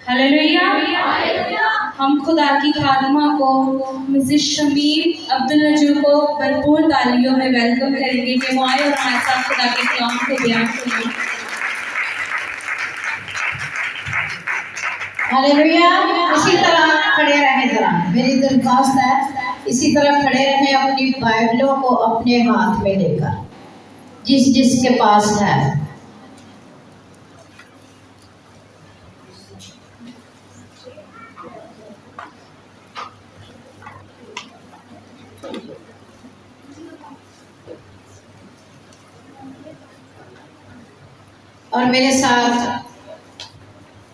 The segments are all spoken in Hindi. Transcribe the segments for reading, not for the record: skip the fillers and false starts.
हालेलुया। हम खुदा की खादिमा को मिसेस शमीर अब्दुल नजूर को भरपूर तालियों में वेलकम करेंगे कि वो आए और हमारे साथ खुदा के कलाम को बयान करें। हालेलुया। इसी तरह खड़े रहें, जरा मेरी दरख्वास्त है, इसी तरह खड़े रहें अपनी बाइबलों को अपने हाथ में लेकर, जिस जिसके पास है। और मेरे साथ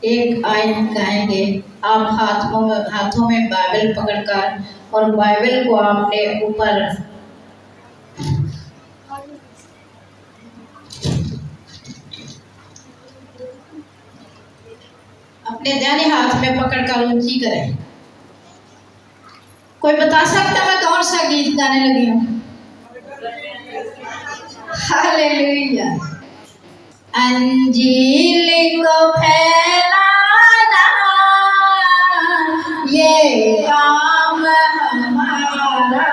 एक आयत गाएंगे। आप हाथों में बाइबल पकड़कर, और बाइबल को आपने ऊपर अपने दाहिने हाथ में पकड़कर ऊंची करें। कोई बता सकता मैं कौन सा गीत गाने लगी हूँ? हालेलुया। अंजील को फैलाना ये काम हमारा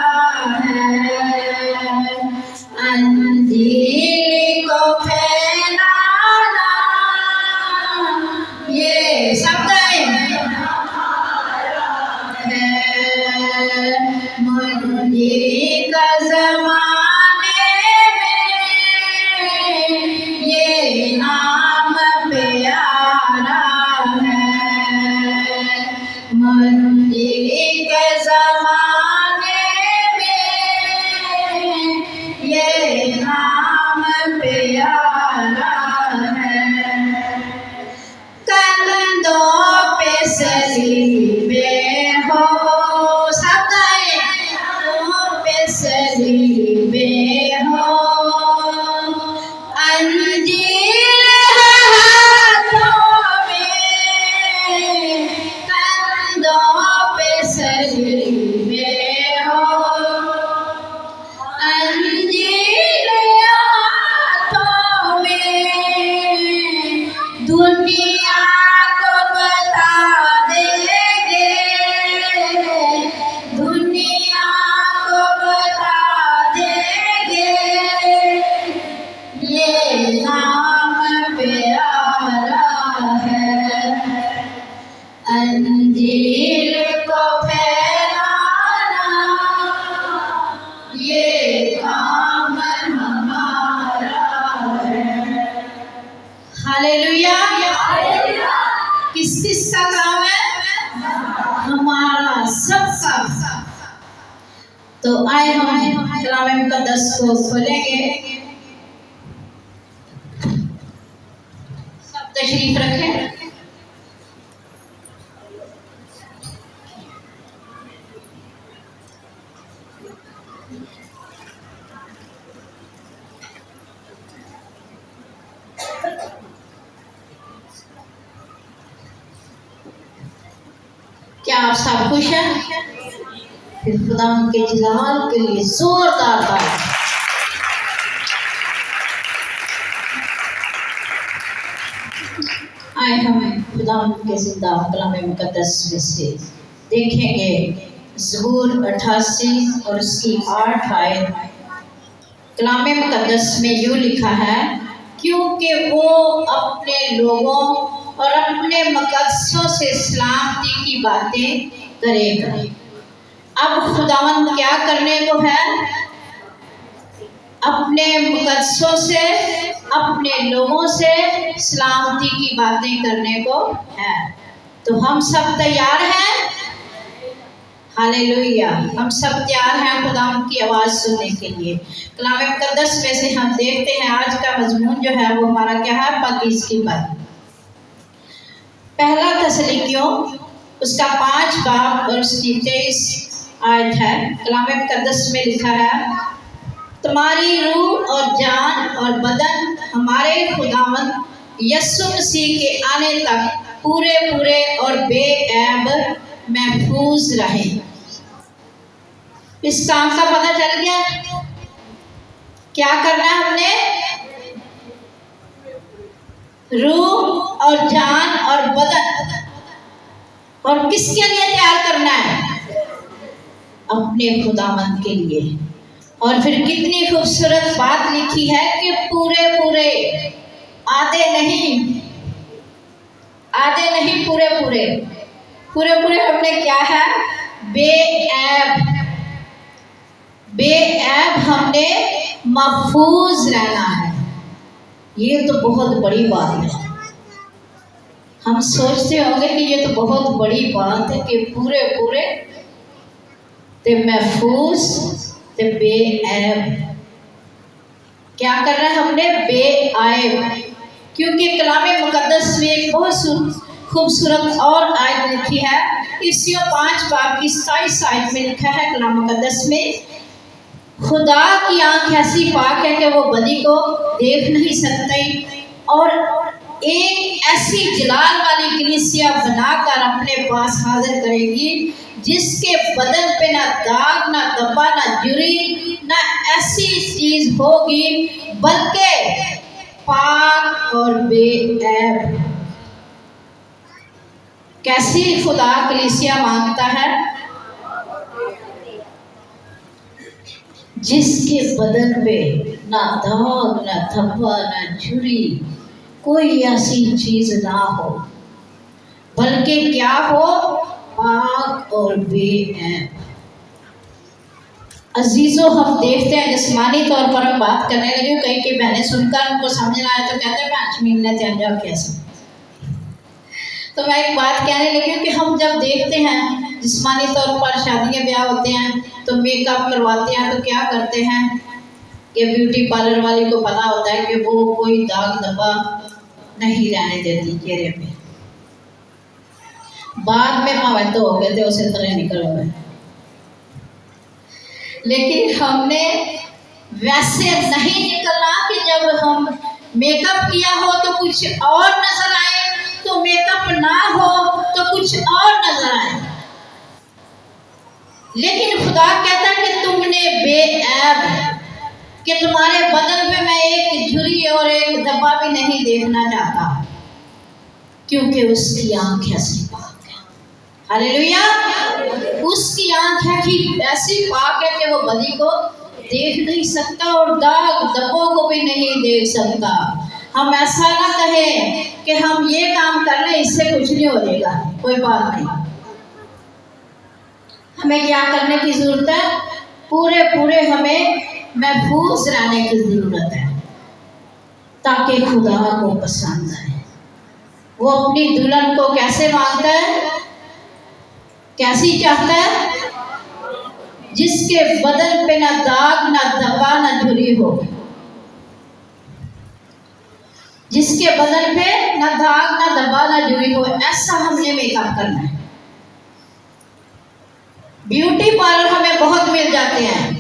है। अंजील को फैलाना ये सब है। मुंजी का ज़माने में ये नाम प्यारा है। मुंजी के ज़माने में ये नाम प्यारा है। कंधों पे सलीबे हो, सब कंधों पे सलीबे हो, अंजीर हाथों में, कंधों पे सलीबे हो, अंजीर हाथों में, दुनिया को बता देंगे, दुनिया को बता देंगे ये नाम प्यारा है। अंजीर को फैलाना ये काम हमारा है। हालेलुया। किस किस का काम है? हमारा सबका। तो आए हम कलाम मुकद्दस को खोलेंगे। सब तशरीफ रखें। क्या आप सब खुश हैं? फिर खुदा के जलाल के लिए जोरदार ताली। आए हम खुदा के जिंदा कलाम मुकद्दस में से देखेंगे ज़बूर 88 और उसकी 8 आयत। कलाम मुकद्दस में यूँ लिखा है, क्योंकि वो अपने लोगों और अपने मकसदों से सलामती की बातें करेगा। अब खुदावंद क्या करने को है? अपने मुकद्दसों से, अपने लोगों से सलामती की बातें करने को है। तो हम सब तैयार हैं? हालेलुया। हम सब तैयार हैं खुदावंद की आवाज़ सुनने के लिए। कलाम मुकद्दस में से हम देखते हैं आज का मजमून जो है वो हमारा क्या है? पाकीज़गी पर। पहला तसलीकियों उसका 5 बाब और उसकी 23 आयत है। कलाम मुकद्दस में लिखा है, तुम्हारी रूह और जान और बदन हमारे खुदावंद यीशु मसीह के आने तक पूरे पूरे और बेऐब महफूज रहे। इस काम का पता चल गया। क्या करना है हमने? रूह और जान और बदन और किसके लिए तैयार करना है? अपने खुदावंद के लिए। और फिर कितनी खूबसूरत बात लिखी है कि पूरे पूरे, आधे नहीं, पूरे पूरे, पूरे पूरे हमने क्या है? बेऐब, बेऐब हमने महफूज रहना है। ये तो बहुत बड़ी बात है। हम सोचते होंगे कि ये तो बहुत बड़ी बात है कि पूरे पूरे ते महफूज ते बेऐब। क्या कर रहा है हमने? बेऐब। क्योंकि कलामे मुकद्दस में एक बहुत खूबसूरत और आयत लिखी है। इफ्सियों 5 बाब की 27 आयत में लिखा है कलाम मुकद्दस में, खुदा की आंख ऐसी पाक है कि वो बदी को देख नहीं सकती और एक ऐसी जलाल वाली कलीसिया बनाकर अपने पास हाजिर करेगी जिसके बदन पे ना दाग, ना धब्बा, ना झुर्री, ना ऐसी चीज होगी, बल्कि पाक और बेऐब। कैसी खुदा कलीसिया मांगता है? जिसके बदन पे ना दाग, ना धब्बा, ना झुर्री, कोई ऐसी चीज ना हो, बल्कि क्या हो? पाक और बेऐब। अजीजों, हम देखते हैं जिस्मानी तौर पर हम बात करने लगे, कई कई बहनें सुनकर उनको समझ ना आए तो कहते हैं कैसे। तो मैं एक बात कहने लगी कि हम जब देखते हैं जिस्मानी तौर पर शादियां ब्याह होते हैं तो मेकअप करवाते हैं, तो क्या करते हैं कि ब्यूटी पार्लर वाली को पता होता है कि वो कोई दाग धब्बा नहीं रहने देती चेहरे पे। बाद में भावे तो हो गए थे उसे तरह निकल गए, लेकिन हमने वैसे नहीं निकलना कि जब हम मेकअप किया हो तो कुछ और नजर आए, तो मेकअप ना हो तो कुछ और नजर आए। लेकिन खुदा कहता है कि तुमने बेऐब, कि तुम्हारे बदन पे मैं एक झुर्री और एक धब्बा भी नहीं देखना चाहता, क्योंकि उसकी आंख ऐसी पाक है। हालेलुया। उसकी आंख है कि ऐसी पाक है कि वो बदी को देख नहीं सकता और दाग धब्बों को भी नहीं देख सकता। हम ऐसा ना कहें कि हम ये काम कर रहे हैं इससे कुछ नहीं हो जाएगा, कोई बात नहीं। हमें क्या करने की जरूरत है? पूरे पूरे हमें महफूज रहने की जरूरत है, ताकि खुदा को पसंद आए। वो अपनी दुल्हन को कैसे मांगता है? कैसी चाहता है? जिसके बदन पे ना दाग, ना धब्बा, ना झुर्री हो। जिसके बदन पे ना दाग, ना धब्बा, ना झुर्री हो, ऐसा हमने मेकअप करना है। ब्यूटी पार्लर हमें बहुत मिल जाते हैं,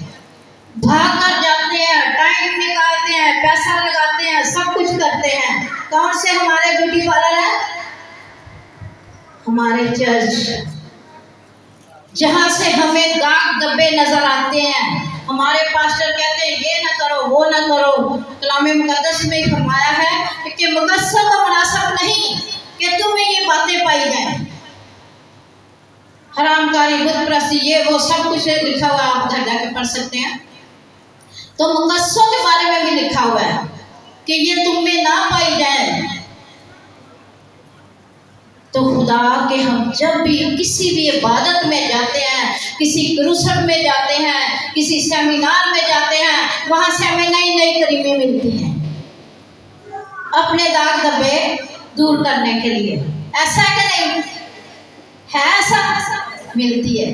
भाग कर जाते हैं, टाइम निकालते हैं, पैसा लगाते हैं, सब कुछ करते हैं। कौन से हमारे ब्यूटी पार्लर है? हमारे चर्च, जहां से हमें दाग धब्बे नजर आते हैं। हमारे पास्टर कहते हैं ये ना करो, वो ना करो। कलामे मुकद्दस में फरमाया है कि मुकद्दसों का मुनासिब नहीं कि तुम्हें ये बातें पाई जाए, हरामकारी, बुत परस्ती, ये वो सब कुछ लिखा हुआ है, आप घर जाके पढ़ सकते हैं। तो मुकद्दसों के बारे में भी लिखा हुआ है कि ये तुम में ना पाई जाए। तो खुदा के हम जब भी किसी भी इबादत में जाते हैं, किसी क्रूसड में जाते हैं, किसी सेमिनार में जाते हैं, वहां से हमें नई नई करीमें मिलती हैं अपने दाग धब्बे दूर करने के लिए। ऐसा है कि नहीं है? ऐसा मिलती है।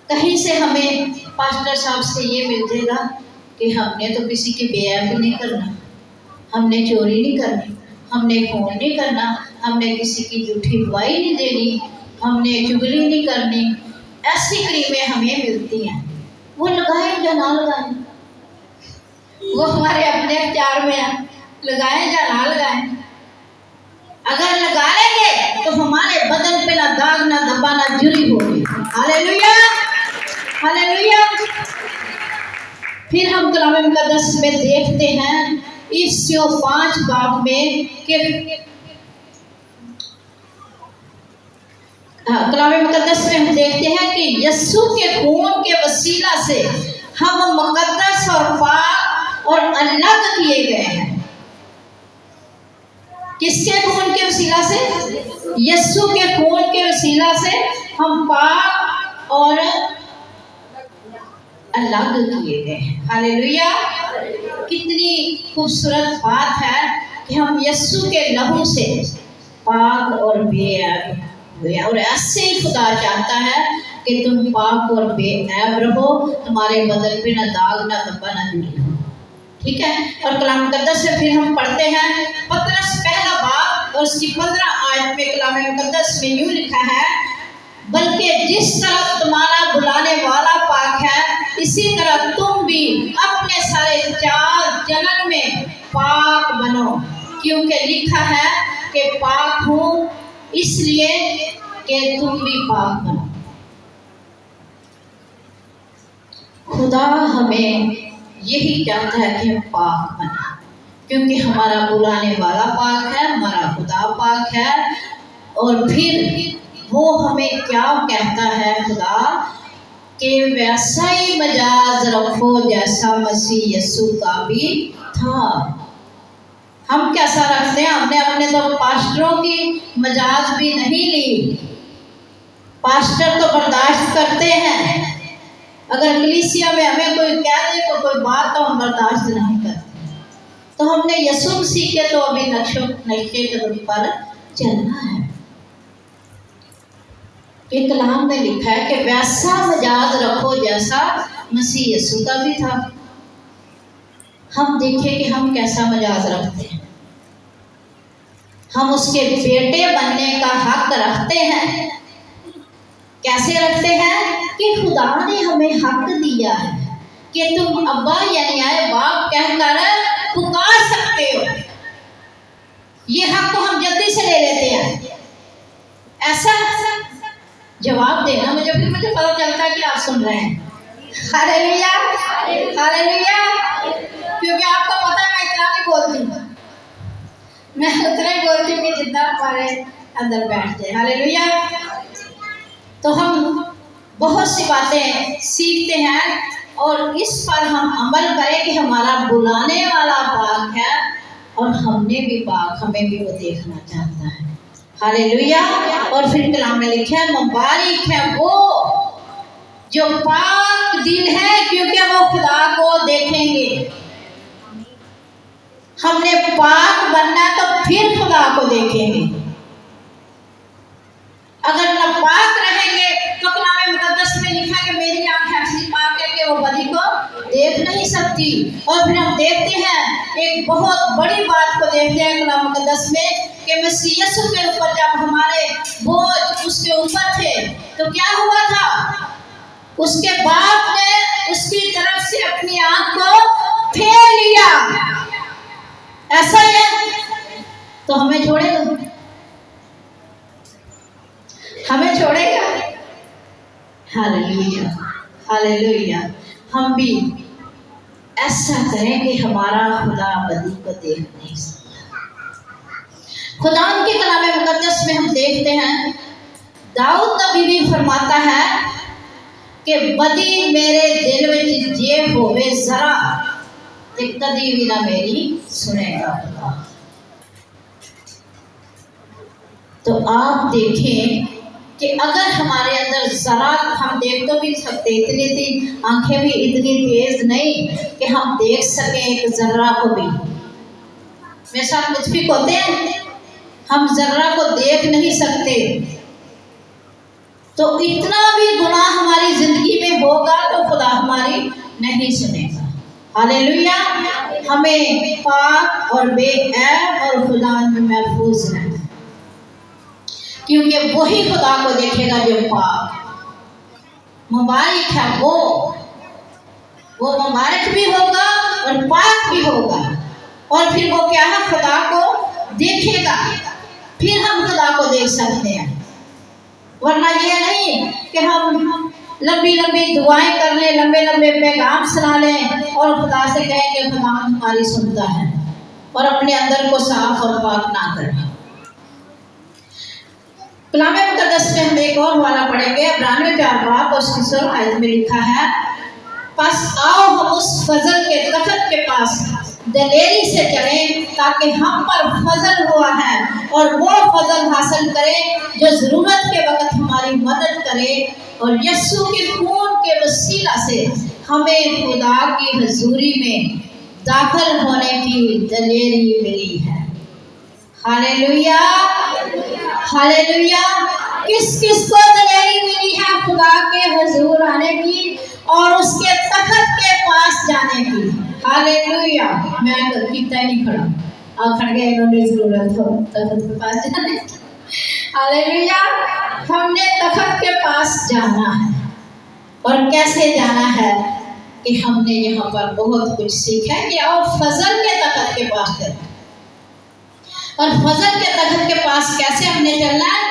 कहीं से हमें पास्टर साहब से ये मिल जाएगा कि हमने तो किसी की बेईमानी नहीं करना, हमने चोरी नहीं करनी, हमने खून नहीं करना, हमने किसी की झूठी गवाही नहीं देनी, हमने चुगली नहीं करनी। ऐसी क्रीमें हमें मिलती हैं। वो लगाएं या ना लगाएं, वो हमारे अपने अख्तियार में है, लगाएं या ना लगाएं। अगर लगा लेंगे तो हमारे बदन पे ना दाग, ना धब्बा, ना झुर्री होगी। Hallelujah, hallelujah. फिर हम कलाम मुकद्दस में देखते हैं इफ्सियों 5 बाब में कि कलाम मुकद्दस में हम देखते हैं कि यीशु के खून के वसीला से हम मुकद्दस और पाक और अलग किए गए हैं। किसके खून के वसीला से? यीशु के खून के वसीला से हम पाक और अलग किए गए हैं। हालेलुया। कितनी खूबसूरत बात है कि हम यीशु के लहू से पाक और बेऐब हुए। और ऐसे ही खुदा चाहता है कि तुम पाक और बेऐब रहो, तुम्हारे बदन पे ना दाग ना धब्बा ना धूल हो। ठीक है। और कलाम मुकद्दस में फिर हम पढ़ते हैं पतरस पहला बाब और उसकी 15 आयत में कलाम मुकद्दस में यूं लिखा है, बल्कि जिस तरह तुम्हारा बुलाने वाला पाक है इसी तरह तुम भी अपने सारे चाल चलन में पाक बनो, क्योंकि लिखा है कि पाक हूँ इसलिए कि तुम भी पाक बनो। खुदा हमें यही चाहता है कि हम पाक बने, क्योंकि हमारा बुलाने वाला पाक है, हमारा खुदा पाक है। और फिर वो हमें क्या कहता है खुदा, कि वैसा ही मजाज रखो जैसा मसीह यीशु का भी था। हम कैसा रखते हैं? हमने अपने तो पास्टरों की मजाज भी नहीं ली। पास्टर तो बर्दाश्त करते हैं, अगर कलीसिया में हमें कोई कह दे तो कोई बात तो हम बर्दाश्त नहीं करते। तो हमने यीशु मसीह के तो अभी नक्शे कदम पर चलना है। ये कलाम में लिखा है कि वैसा मजाज रखो जैसा मसीह यीशु का भी था। हम देखें कि हम कैसा मजाज रखते हैं। हम उसके बेटे बनने का हक रखते हैं। कैसे रखते हैं? कि खुदा ने हमें हक दिया है कि तुम अब्बा यानी आए बाप कहकर पुकार सकते हो। ये हक तो हम जल्दी से ले लेते हैं। ऐसा जवाब देना मुझे पता चलता है कि आप सुन रहे हैं। Hallelujah, hallelujah. क्योंकि आपको पता है मैं इतना नहीं बोलती, मैं उतना ही बोलती हूँ कि जितना हमारे अंदर बैठते। हालेलुया। तो हम बहुत सी बातें सीखते हैं और इस पर हम अमल करें कि हमारा बुलाने वाला पाक है और हमने भी पाक, हमें भी वो देखना चाहता है। हालेलुया। और फिर कलाम में लिखा है, मुबारक है वो जो पाक दिल है, क्योंकि वो खुदा को देखेंगे। हमने पाक बनना तो फिर खुदा को देखेंगे। अगर न पाक रहेंगे तो कलाम मुकद्दस में लिखा कि मेरी आंख ऐसी पाक है कि वो बदी को देख नहीं सकती। और फिर हम देखते हैं एक बहुत बड़ी बात को देखते हैं कलाम मुकद्दस में कि मसीह यीशु के ऊपर जब हमारे बोझ उसके ऊपर थे तो क्या हुआ था? उसके बाप ने उसकी तरफ से अपनी आंख को फेर लिया। ऐसा है तो हमें छोड़ेगा? हमें छोड़ेगा? Hallelujah, hallelujah. हम भी ऐसा करें कि हमारा खुदा बदी को देख नहीं सकता। खुदा के कलाम मुकद्दस में हम देखते हैं दाऊद नबी भी फरमाता है कि बदी मेरे दिल में जे होवे जरा ते कदी भी ना मेरी सुनेगा। तो आप देखें कि अगर हमारे अंदर जरा, हम देख तो भी सकते, इतनी सी आंखें भी इतनी तेज नहीं कि हम देख सकें एक जर्रा को भी। मेरे साथ मुझफिक होते हैं, हम जर्रा को देख नहीं सकते। तो इतना भी गुनाह हमारी जिंदगी में होगा तो खुदा हमारी नहीं सुनेगा। हालेलुया। हमें पाक और बेऐब और खुदा में महफूज रहना, क्योंकि वही खुदा को देखेगा जो पाक। मुबारक है वो मुबारक भी होगा और पाक भी होगा। और फिर वो क्या है? खुदा को देखेगा, फिर हम खुदा को देख सकते हैं। वरना ये नहीं कि हम लंबी लंबी दुआएं कर लें, लंबे लंबे पैगाम सुना लें और खुदा से कहें कि खुदा हमारी सुनता है और अपने अंदर को साफ और पाक ना करें। कलाम मुकद्दस में हम एक और वाला पढ़ेंगे, 92 उसकी 16 आयत में लिखा है, बस आओ हम उस फजल के तखत के पास दलेरी से चलें ताकि हम पर फजल हुआ है और वो फजल हासिल करें जो ज़रूरत के वक्त हमारी मदद करे, और यीशु के खून के वसीला से हमें खुदा की हजूरी में दाखिल होने की दलेरी मिली है। Hallelujah, hallelujah. किस किस को दलेरी मिली है खुदा के हजूर आने की और उसके तखत के पास जाने की? हालेलुया। मैं कितना नहीं खड़ा, खड़ गए, इन्होंने जरूरत हो तखत के पास जाने की। हालेलुया। हमने तखत के पास जाना है, और कैसे जाना है कि हमने यहाँ पर बहुत कुछ सीखा कि आओ फजल के तखत के पास चलें। और फजल के तखत के पास कैसे हमने चलना है?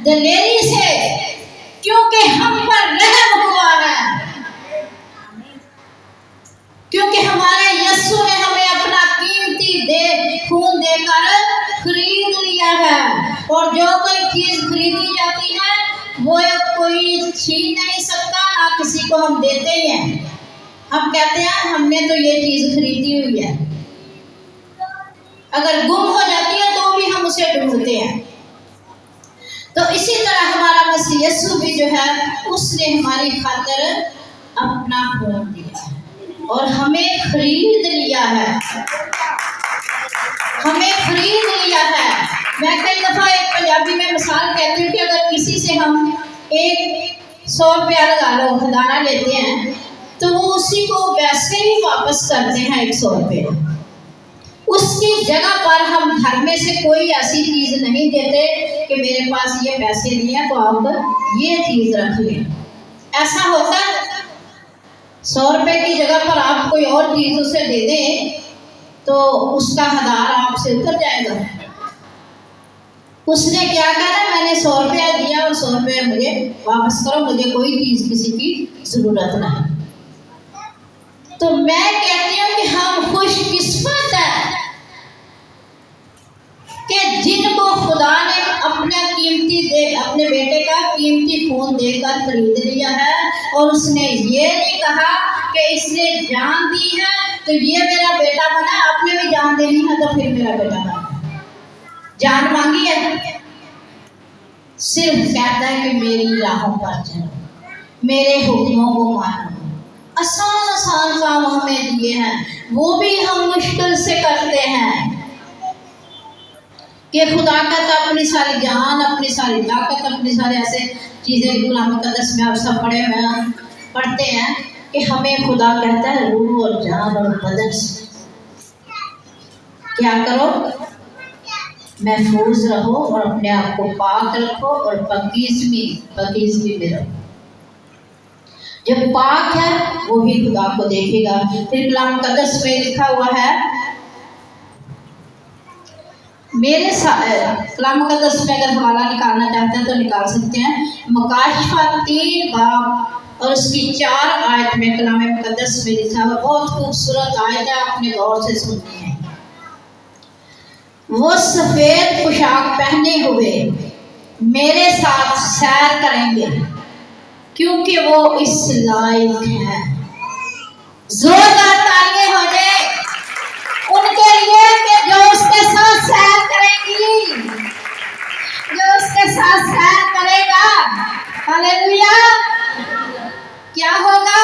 दलेरी से, क्योंकि हम पर रहम हुआ है, क्योंकि हमारे यीशु ने हमें अपना कीमती खून देकर खरीद लिया है। और जो कोई चीज खरीदी जाती है वो कोई छीन नहीं सकता, ना किसी को हम देते ही हैं। हम कहते हैं हमने तो ये चीज खरीदी हुई है, अगर गुम हो जाती है तो भी हम उसे ढूंढते हैं। तो इसी तरह हमारा मसीह यीशु भी जो है, उसने हमारी खातिर अपना खून दिया है और हमें खरीद लिया है, हमें खरीद लिया है। मैं कई दफा एक पंजाबी में मिसाल कहती हूँ कि अगर किसी से हम 100 रुपया लगा लो खजाना लेते हैं, तो वो उसी को वैसे ही वापस करते हैं 100 रुपये। उसकी जगह पर हम घर में से कोई ऐसी चीज नहीं देते कि मेरे पास ये पैसे नहीं है तो आप ये चीज रख लें। ऐसा होता है? 100 रुपये की जगह पर आप कोई और चीज उसे दे दें तो उसका हदार आपसे उतर जाएगा। उसने क्या कहा, मैंने 100 रुपया दिया और 100 रुपया मुझे वापस करो, मुझे कोई चीज किसी की जरूरत नहीं। तो मैं कहती हूँ कि हम खुशकिस्मत हैं कि जिनको खुदा ने अपने बेटे का कीमती खून देकर खरीद लिया है, और उसने ये नहीं कहा कि इसने जान दी है तो ये मेरा बेटा बना, आपने भी जान देनी है तो फिर मेरा बेटा बना। जान मांगी है, सिर्फ कहता है कि मेरी राहों पर चलो, मेरे हुक्मों को मानो। आसान आसान काम हमें दिए हैं, वो भी हम मुश्किल से करते हैं कि खुदा कहता अपनी सारी जान, अपनी सारी ताकत, अपनी सारे ऐसे चीज़ें कलाम मुक़द्दस में आप सब पढ़ते हैं कि हमें खुदा कहता है रूह और जान और बदन से क्या करो, महफूज रहो और अपने आप को पाक रखो और पकीज़गी में रहो। जब पाक है वो ही खुदा को देखेगा। फिर कलाम मुक़द्दस में लिखा हुआ है, मेरे कलाम मुक़द्दस में अगर हवाला निकालना चाहते हैं तो निकाल सकते हैं। मुकाशफा 3 बाब और उसकी 4 आयत में कलाम मुक़द्दस में लिखा हुआ, बहुत खूबसूरत आयत है, आपने गौर से सुननी है। वो सफ़ेद पोशाक पहने हुए मेरे साथ सैर करेंगे क्योंकि वो इस लायक है। जोरदार तालियां हो जाए उनके लिए कि जो उसके साथ सैर करेंगी, जो उसके साथ सैर करेगा। हालेलुया। क्या होगा?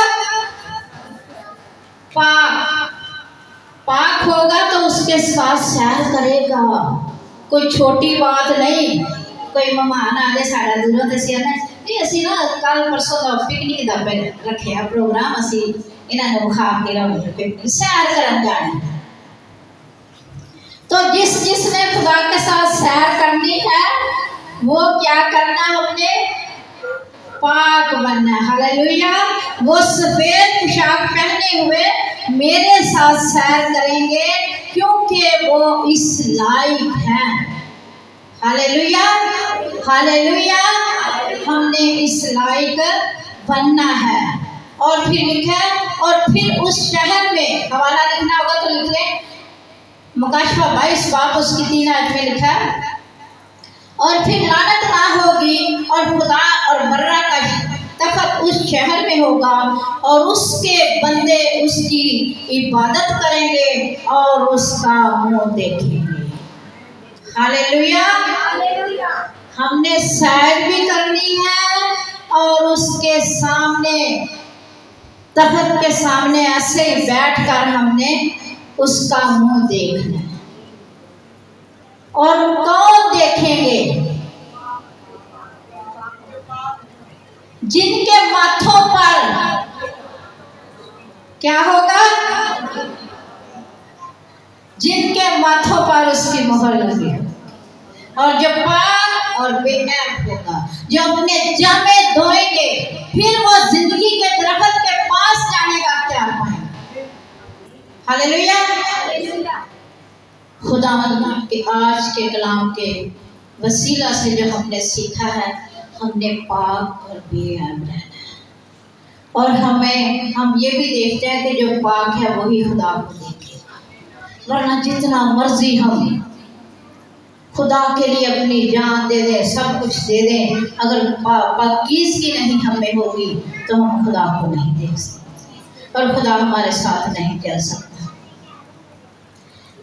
पाक होगा तो उसके साथ सैर करेगा। कोई छोटी बात नहीं। कोई मेहमान आ जाए साड़ा दूरों तो असी ना कल परसों का पिकनिक का रखे प्रोग्राम, असी इन्होंने खा के पिकनिक सैर करन जाना। तो जिसने खुदा के साथ सैर करनी है वो क्या करना, हमने पाक बनना। हालेलुया। वो सफेद पोशाक पहने हुए मेरे साथ सैर करेंगे क्योंकि वो इस लायक है। Hallelujah, hallelujah. हमने इस लायक बनना है। और फिर लिखा है, और फिर उस शहर में, हवाला लिखना होगा तो लिख लें, मुकाशफा 22 बाब उसकी 3 आयत में लिखा है, और फिर लानत ना होगी और खुदा और शहर में होगा और उसके बंदे उसकी इबादत करेंगे और उसका मुंह देखेंगे। हालेलुया। हमने सैर भी करनी है और उसके सामने, तख्त के सामने ऐसे ही बैठकर हमने उसका मुंह देखना है। और कौन देखेंगे? जिनके माथों पर क्या होगा? जिनके माथों पर उसकी मोहर लगी, और जो पाक और बेऐब होगा, जो अपने जामे धोएंगे, फिर वो जिंदगी के दरख्त के पास जाने का अख्तियार पाएंगे। हालेलुया। खुदा के आज के कलाम के वसीला से जो हमने सीखा है, हमने पाक और बेऐब रहना है। और हम ये भी देखते हैं कि जो पाक है वही खुदा को देखेगा, वरना जितना मर्जी हम खुदा के लिए अपनी जान दे दें, सब कुछ दे दें, अगर पाकीज़गी नहीं हमें होगी तो हम खुदा को नहीं देख सकते और खुदा हमारे साथ नहीं चल सकता।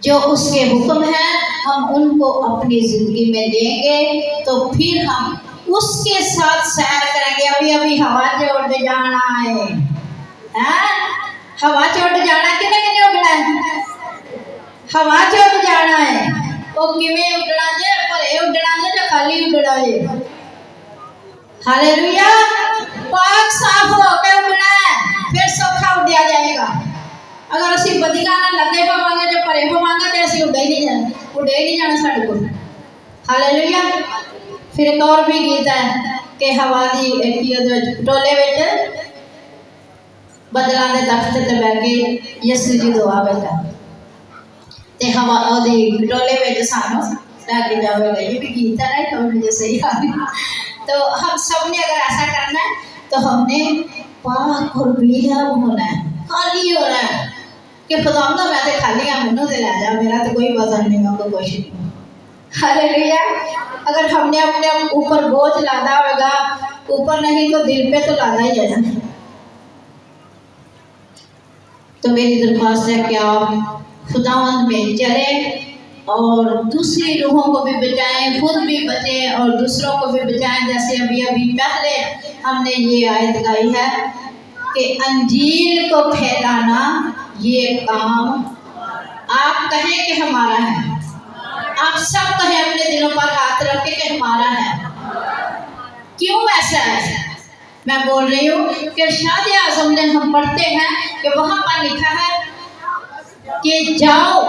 जो उसके हुक्म हैं हम उनको अपनी ज़िंदगी में देंगे तो फिर हम उसके साथ सैर करेंगे। अभी अभी हवा चोट जाना है, हवा चोट जाना किने किने उठना है? हवा चोट जाना है। वो किवें उठना जे? भरे उठना जे जो खाली उठना जे? हालेलुया। पाक साफ होकर उठना है, फिर सौखा उठा जाएगा। अगर असी बदिया ना लगे पावांगे जो भरे होवांगे तो असी उड़े ही नहीं जाना साडे कोल। हालेलुया। फिर एक और भी गीत है कि हवा दी टोले विच बदलां दे तख्त ते बैठ के यीशु जी दुआ बेटा ते हवा ओदी टोले विच सानू लेके जावेगा। ये भी गीत है ना, तो मुझे सही आ गया। तो हम सब ने अगर ऐसा करना है तो हमने पाक और बेऐब होना है, खाली होना है कि खुदावंद मैं तो खाली हाँ, मैनू ते लै जा, मेरा तो कोई वजन नहीं, मैं कुछ नहीं। हालेलुया। अगर हमने अपने ऊपर बोझ लादा होगा, ऊपर नहीं तो दिल पे तो लादा ही है ना। तो मेरी दरख्वास्त है कि आप खुदावंद में चलें और दूसरी रूहों को भी बचाएं, खुद भी बचें और दूसरों को भी बचाएं। जैसे अभी अभी पहले हमने ये आयत गाई है कि अंजील को फैलाना ये काम आप कहें कि हमारा है। आप सब कहें अपने दिलों पर हाथ रख के हमारा है। क्यों ऐसा है? मैं बोल रही हूँ कि शादी आज़म ने हम पढ़ते हैं कि वहाँ पर लिखा है कि जाओ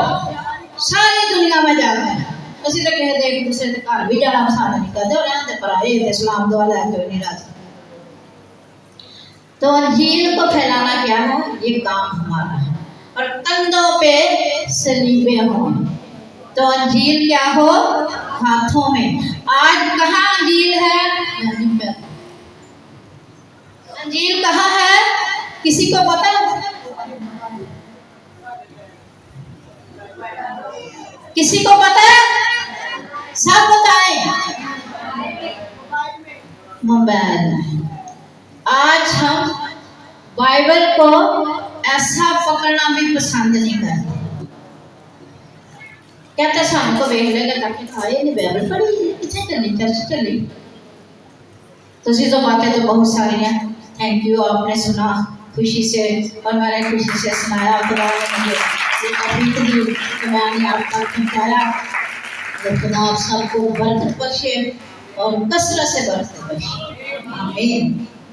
सारी दुनिया में जाओ। असी तो कहते एक दूसरे के घर भी जाना पसंद नहीं करते और रहते पर आए थे इस्लाम दुआ लैके नहीं रहते। तो अंजील को फैलाना क्या है? ये काम हमारा है। और कंधों पे सलीबे हों तो अंजील क्या हो? हाथों में। आज कहाँ अंजील है? अंजील कहाँ है? किसी को पता? किसी को पता? सब बताएं। मोबाइल में आज हम बाइबल को ऐसा पकड़ना भी पसंद नहीं करते। कहते शाम को वेख लेगा ताकि खाए नहीं बाइबल पढ़ी कितने चली चर्च चली। तो चीज़ों बातें तो बहुत सारी हैं। थैंक यू, आपने सुना खुशी से और मैंने खुशी से सुनाया। खुदा ने मुझे ये तौफीक दी कि मैंने आप तक पहुँचाया। खुदा आप सबको बरकत बख्शे और कसरत से बरकत बख्शे। आमीन।